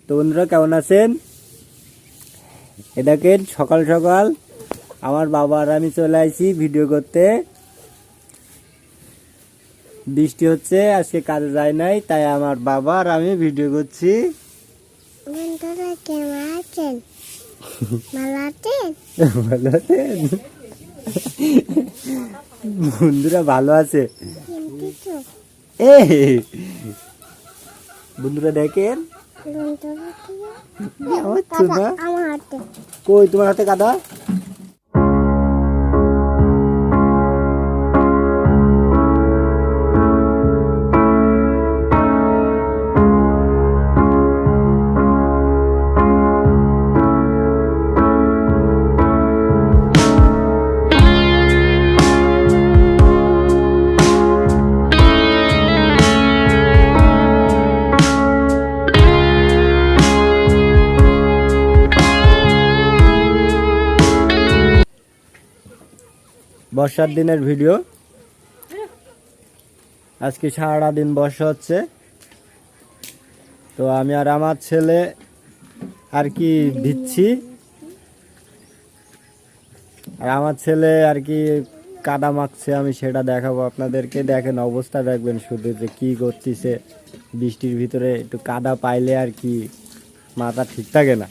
তো বন্ধুরা কেমন আছেন? এ দেখেন সকাল সকাল আমার বাবা আর আমি চলে আসি ভিডিও করতে। বৃষ্টি হচ্ছে, আজকে কাজে যায় নাই, তাই আমার বাবা আর আমি ভিডিও করছি। বন্ধুরা কেমন আছেন? ভালো আছেন? ভালো আছেন? বন্ধুরা ভালো আছে। এই বন্ধুরা দেখেন আমার হাতে কই তোমার হাতে কাদা? বর্ষার দিনের ভিডিও। আজকে সারা দিন বর্ষা হচ্ছে, তো আমি আর আমার ছেলে আর কি দিচ্ছি, আর আমার ছেলে আর কি কাদা মাখছে, আমি সেটা দেখাবো আপনাদেরকে। দেখেন অবস্থা দেখবেন শুধু যে কি করতেছে বৃষ্টির ভিতরে। একটু কাদা পাইলে আর কি মাথা ঠিক থাকে না।